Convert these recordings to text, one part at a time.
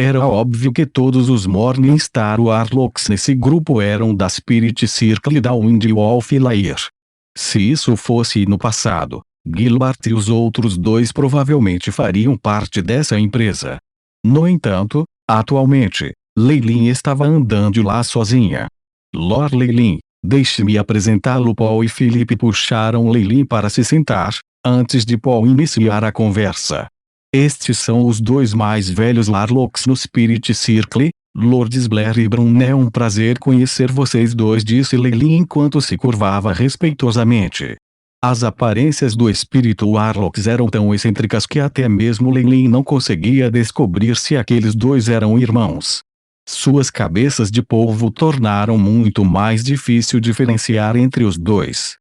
Era óbvio que todos os Morningstar Warlocks nesse grupo eram da Spirit Circle da Windwolf Lair. Se isso fosse no passado, Gilbert e os outros dois provavelmente fariam parte dessa empresa. No entanto, atualmente, Leilin estava andando lá sozinha. Lord Leilin, deixe-me apresentá-lo. Paul e Philip puxaram Leilin para se sentar, antes de Paul iniciar a conversa. Estes são os dois mais velhos Warlocks no Spirit Circle, Lords Blair e Brun. É um prazer conhecer vocês dois, disse Leilin enquanto se curvava respeitosamente. As aparências do espírito Warlocks eram tão excêntricas que até mesmo Leilin não conseguia descobrir se aqueles dois eram irmãos. Suas cabeças de polvo tornaram muito mais difícil diferenciar entre os dois.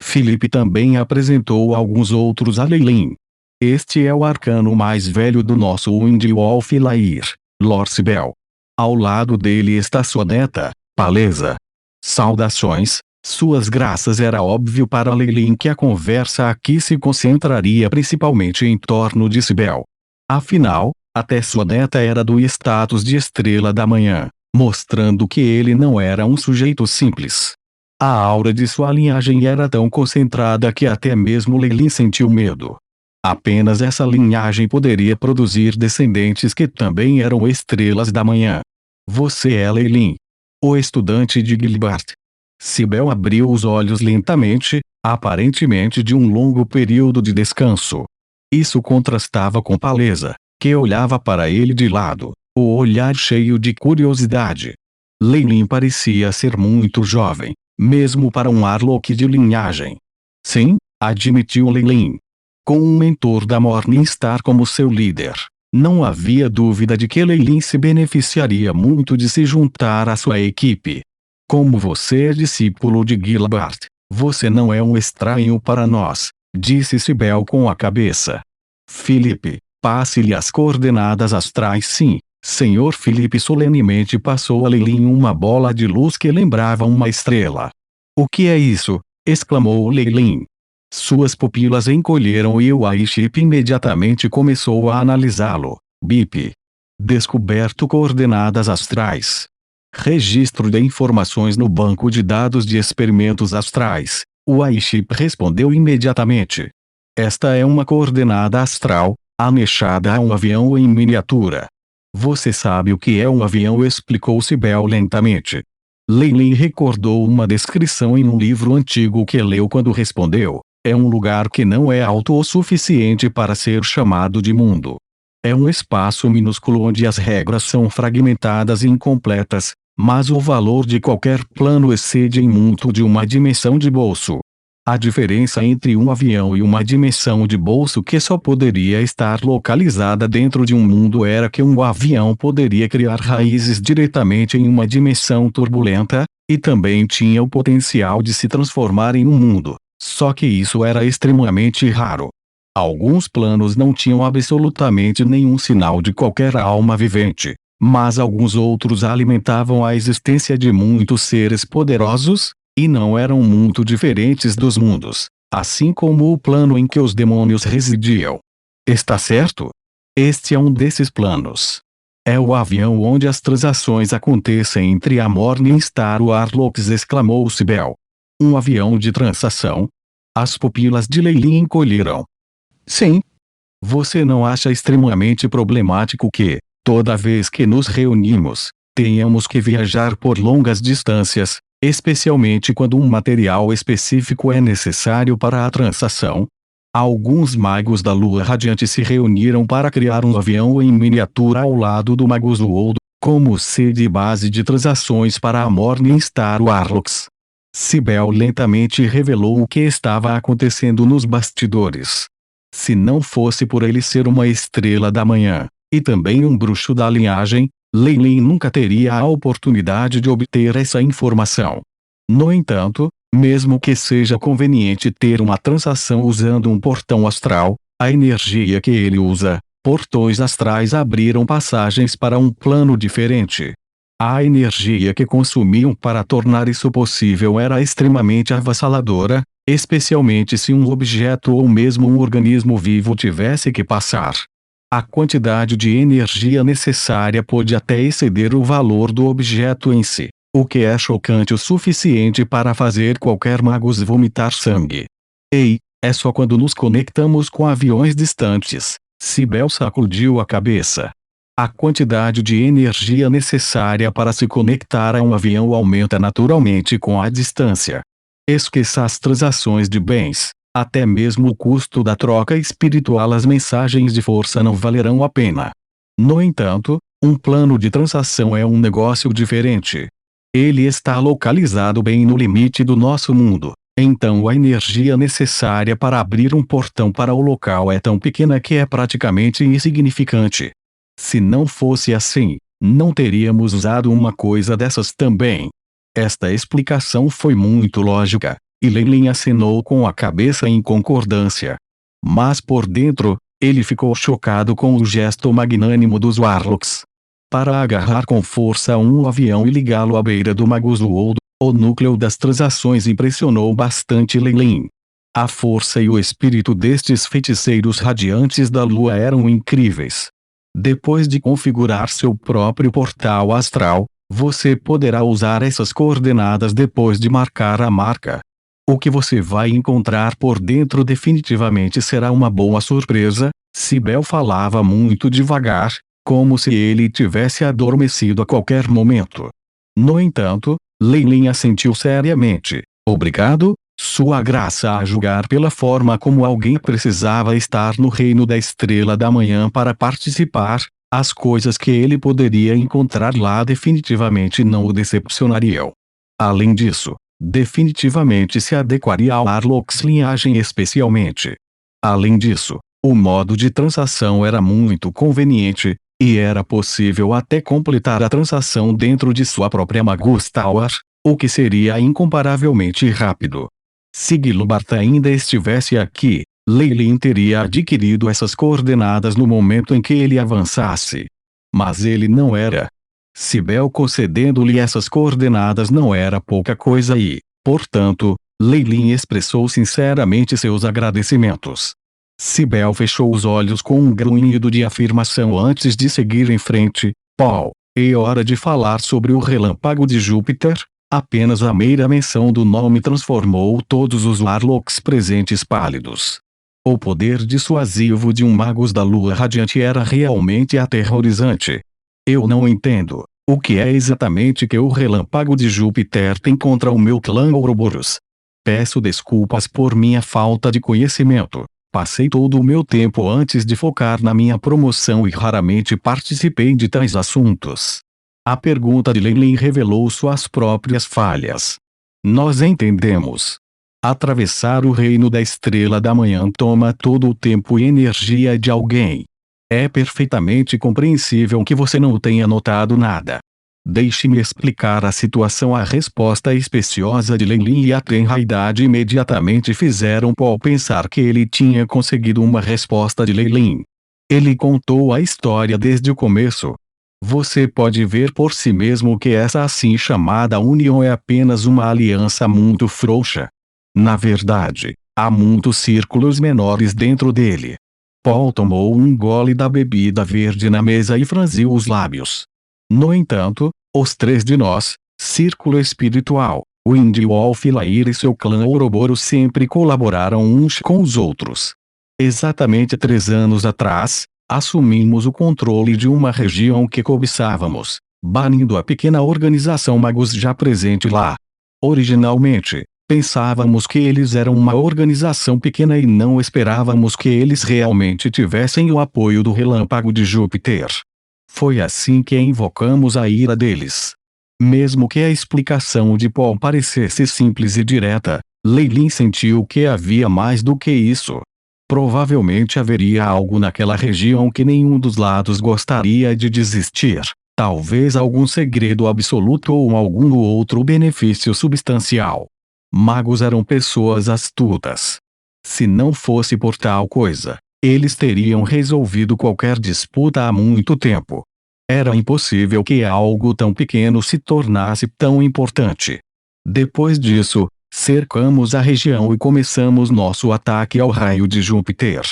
Philip também apresentou alguns outros a Leilin. Este é o arcano mais velho do nosso Windwolf Lair, Lord Sibel. Ao lado dele está sua neta, Paleza. Saudações, suas graças. Era óbvio para Leilin que a conversa aqui se concentraria principalmente em torno de Sibel. Afinal, até sua neta era do status de Estrela da Manhã, mostrando que ele não era um sujeito simples. A aura de sua linhagem era tão concentrada que até mesmo Leilin sentiu medo. Apenas essa linhagem poderia produzir descendentes que também eram Estrelas da Manhã. Você é Leilin, o estudante de Gilbert. Sibel abriu os olhos lentamente, aparentemente de um longo período de descanso. Isso contrastava com Paleza, que olhava para ele de lado, o olhar cheio de curiosidade. Leilin parecia ser muito jovem, mesmo para um Warlock de linhagem. Sim, admitiu Leilin. Com um mentor da Morningstar como seu líder, não havia dúvida de que Leilin se beneficiaria muito de se juntar à sua equipe. Como você é discípulo de Gilbert, você não é um estranho para nós, disse Sibel com a cabeça. Philip, passe-lhe as coordenadas astrais. Sim, Sr. Philip solenemente passou a Leilin uma bola de luz que lembrava uma estrela. O que é isso? Exclamou Leilin. Suas pupilas encolheram e o Aiship imediatamente começou a analisá-lo. Bip. Descoberto coordenadas astrais. Registro de informações no banco de dados de experimentos astrais. O Aiship respondeu imediatamente. Esta é uma coordenada astral, anexada a um avião em miniatura. Você sabe o que é um avião? Explicou Sibel lentamente. Leilin recordou uma descrição em um livro antigo que leu quando respondeu. É um lugar que não é alto o suficiente para ser chamado de mundo. É um espaço minúsculo onde as regras são fragmentadas e incompletas, mas o valor de qualquer plano excede em muito de uma dimensão de bolso. A diferença entre um avião e uma dimensão de bolso que só poderia estar localizada dentro de um mundo era que um avião poderia criar raízes diretamente em uma dimensão turbulenta, e também tinha o potencial de se transformar em um mundo. Só que isso era extremamente raro. Alguns planos não tinham absolutamente nenhum sinal de qualquer alma vivente, mas alguns outros alimentavam a existência de muitos seres poderosos, e não eram muito diferentes dos mundos, assim como o plano em que os demônios residiam. Está certo? Este é um desses planos. É o avião onde as transações acontecem entre a Morningstar Warlocks, exclamou Sibel. Um avião de transação? As pupilas de Leilin encolheram. Sim. Você não acha extremamente problemático que, toda vez que nos reunimos, tenhamos que viajar por longas distâncias, especialmente quando um material específico é necessário para a transação? Alguns magos da Lua Radiante se reuniram para criar um avião em miniatura ao lado do Magus World, como sede e base de transações para a Morningstar Warlocks. Sibel lentamente revelou o que estava acontecendo nos bastidores. Se não fosse por ele ser uma estrela da manhã, e também um bruxo da linhagem, Leilin nunca teria a oportunidade de obter essa informação. No entanto, mesmo que seja conveniente ter uma transação usando um portão astral, a energia que ele usa, portões astrais abriram passagens para um plano diferente. A energia que consumiam para tornar isso possível era extremamente avassaladora, especialmente se um objeto ou mesmo um organismo vivo tivesse que passar. A quantidade de energia necessária pôde até exceder o valor do objeto em si, o que é chocante o suficiente para fazer qualquer magus vomitar sangue. Ei, é só quando nos conectamos com aviões distantes. Cybele sacudiu a cabeça. A quantidade de energia necessária para se conectar a um avião aumenta naturalmente com a distância. Esqueça as transações de bens. Até mesmo o custo da troca espiritual, as mensagens de força não valerão a pena. No entanto, um plano de transação é um negócio diferente. Ele está localizado bem no limite do nosso mundo. Então a energia necessária para abrir um portão para o local é tão pequena que é praticamente insignificante. Se não fosse assim, não teríamos usado uma coisa dessas também. Esta explicação foi muito lógica, e Leilin acenou com a cabeça em concordância. Mas por dentro, ele ficou chocado com o gesto magnânimo dos Warlocks. Para agarrar com força um avião e ligá-lo à beira do Magus World, o núcleo das transações impressionou bastante Leilin. A força e o espírito destes feiticeiros radiantes da lua eram incríveis. Depois de configurar seu próprio portal astral, você poderá usar essas coordenadas depois de marcar a marca. O que você vai encontrar por dentro definitivamente será uma boa surpresa. Cybele falava muito devagar, como se ele tivesse adormecido a qualquer momento. No entanto, Leilin assentiu seriamente. Obrigado, Sua Graça, a julgar pela forma como alguém precisava estar no reino da Estrela da Manhã para participar, as coisas que ele poderia encontrar lá definitivamente não o decepcionariam. Além disso, definitivamente se adequaria ao Arlox linhagem especialmente. Além disso, o modo de transação era muito conveniente, e era possível até completar a transação dentro de sua própria Magus Tower, o que seria incomparavelmente rápido. Se Gilbert ainda estivesse aqui, Leilin teria adquirido essas coordenadas no momento em que ele avançasse. Mas ele não era. Cybele concedendo-lhe essas coordenadas não era pouca coisa e, portanto, Leilin expressou sinceramente seus agradecimentos. Cybele fechou os olhos com um grunhido de afirmação antes de seguir em frente. Paul, é hora de falar sobre o relâmpago de Júpiter? Apenas a mera menção do nome transformou todos os Warlocks presentes pálidos. O poder dissuasivo de um Magus da Lua Radiante era realmente aterrorizante. Eu não entendo. O que é exatamente que o relâmpago de Júpiter tem contra o meu clã Ouroboros? Peço desculpas por minha falta de conhecimento. Passei todo o meu tempo antes de focar na minha promoção e raramente participei de tais assuntos. A pergunta de Leilin revelou suas próprias falhas. Nós entendemos. Atravessar o reino da Estrela da Manhã toma todo o tempo e energia de alguém. É perfeitamente compreensível que você não tenha notado nada. Deixe-me explicar a situação. A resposta especiosa de Leilin e a tenraidade imediatamente fizeram Paul pensar que ele tinha conseguido uma resposta de Leilin. Ele contou a história desde o começo. Você pode ver por si mesmo que essa assim chamada união é apenas uma aliança muito frouxa. Na verdade, há muitos círculos menores dentro dele. Paul tomou um gole da bebida verde na mesa e franziu os lábios. No entanto, os três de nós, Círculo Espiritual, Windwolf Lair e seu clã Ouroboros sempre colaboraram uns com os outros. Exatamente 3 anos atrás, assumimos o controle de uma região que cobiçávamos, banindo a pequena organização Magus já presente lá. Originalmente, pensávamos que eles eram uma organização pequena e não esperávamos que eles realmente tivessem o apoio do relâmpago de Júpiter. Foi assim que invocamos a ira deles. Mesmo que a explicação de Paul parecesse simples e direta, Leilin sentiu que havia mais do que isso. Provavelmente haveria algo naquela região que nenhum dos lados gostaria de desistir. Talvez algum segredo absoluto ou algum outro benefício substancial. Magos eram pessoas astutas. Se não fosse por tal coisa, eles teriam resolvido qualquer disputa há muito tempo. Era impossível que algo tão pequeno se tornasse tão importante. Depois disso, cercamos a região e começamos nosso ataque ao raio de Júpiter.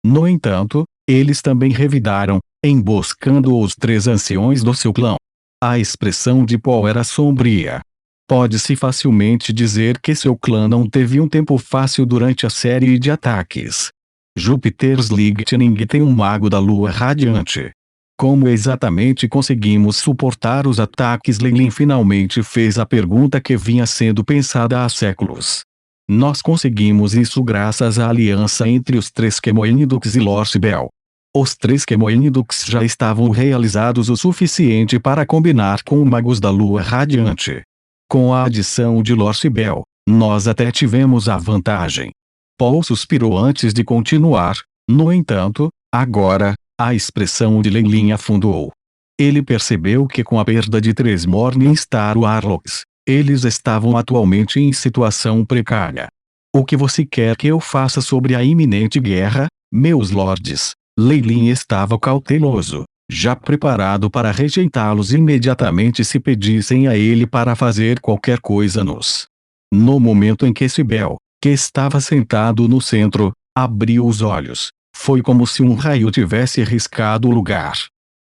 No entanto, Eles também revidaram, emboscando os 3 anciões do seu clã. A expressão de Paul era sombria. Pode-se facilmente dizer que seu clã não teve um tempo fácil durante a série de ataques. Júpiter's Lightning tem um mago da lua radiante. Como exatamente conseguimos suportar os ataques? Leilin finalmente fez a pergunta que vinha sendo pensada há séculos. Nós conseguimos isso graças à aliança entre os 3 Kemoenidux e Lord Bell. Os 3 Kemoenidux já estavam realizados o suficiente para combinar com os magos da lua radiante. Com a adição de Lord Bell, nós até tivemos a vantagem. Paul suspirou antes de continuar. No entanto, agora, a expressão de Leilin afundou. Ele percebeu que com a perda de 3 Morningstar Warlocks, eles estavam atualmente em situação precária. O que você quer que eu faça sobre a iminente guerra, meus lords? Leilin estava cauteloso, já preparado para rejeitá-los imediatamente se pedissem a ele para fazer qualquer coisa No momento em que Sibel, que estava sentado no centro, abriu os olhos, foi como se um raio tivesse riscado o lugar.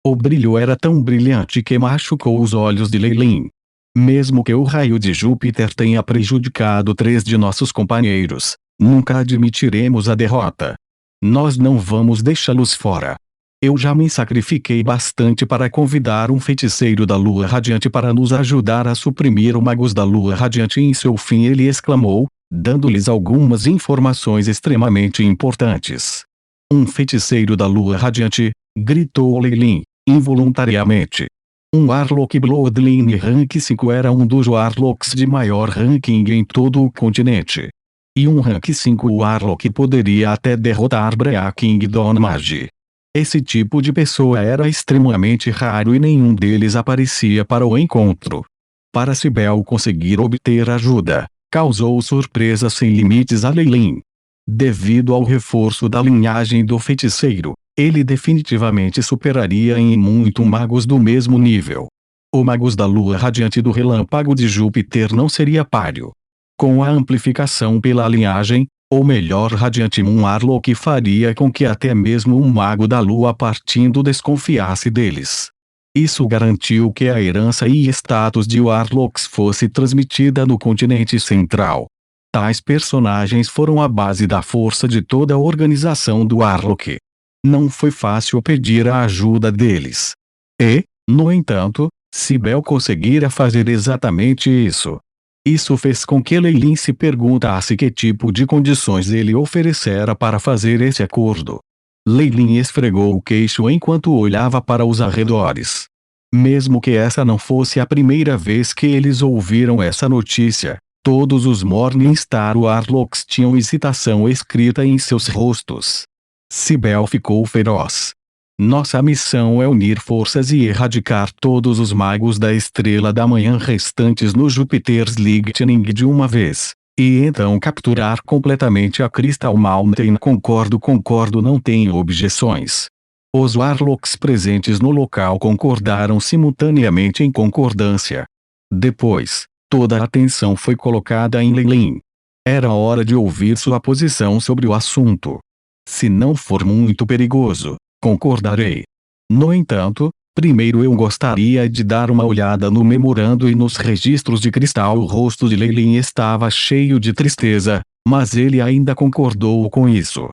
O brilho era tão brilhante que machucou os olhos de Leilin. Mesmo que o raio de Júpiter tenha prejudicado 3 de nossos companheiros, nunca admitiremos a derrota. Nós não vamos deixá-los fora. Eu já me sacrifiquei bastante para convidar um feiticeiro da lua radiante para nos ajudar a suprimir os magos da lua radiante em seu fim, ele exclamou, dando-lhes algumas informações extremamente importantes. Um feiticeiro da lua radiante, gritou Leilin, involuntariamente. Um Warlock Bloodline Rank 5 era um dos Warlocks de maior ranking em todo o continente. E um Rank 5 Warlock poderia até derrotar Brea Kingdom Mage. Esse tipo de pessoa era extremamente raro e nenhum deles aparecia para o encontro. Para Sibel conseguir obter ajuda, causou surpresa sem limites a Leilin. Devido ao reforço da linhagem do feiticeiro, ele definitivamente superaria em muito magos do mesmo nível. O magos da lua radiante do relâmpago de Júpiter não seria páreo. Com a amplificação pela linhagem, ou melhor Radiante Moon Warlock faria com que até mesmo um mago da lua partindo desconfiasse deles. Isso garantiu que a herança e status de Warlocks fosse transmitida no continente central. Tais personagens foram a base da força de toda a organização do Warlock. Não foi fácil pedir a ajuda deles. E, no entanto, Sibel conseguira fazer exatamente isso. Isso fez com que Leilin se perguntasse que tipo de condições ele oferecera para fazer esse acordo. Leilin esfregou o queixo enquanto olhava para os arredores. Mesmo que essa não fosse a primeira vez que eles ouviram essa notícia, todos os Morningstar Warlocks tinham hesitação escrita em seus rostos. Sibel ficou feroz. Nossa missão é unir forças e erradicar todos os magos da Estrela da Manhã restantes no Júpiter's Lightning de uma vez, e então capturar completamente a Crystal Mountain. Concordo, não tenho objeções. Os Warlocks presentes no local concordaram simultaneamente em concordância. Depois, toda a atenção foi colocada em Leilin. Era hora de ouvir sua posição sobre o assunto. Se não for muito perigoso, concordarei. No entanto, primeiro eu gostaria de dar uma olhada no memorando e nos registros de cristal. O rosto de Leilin estava cheio de tristeza, mas ele ainda concordou com isso.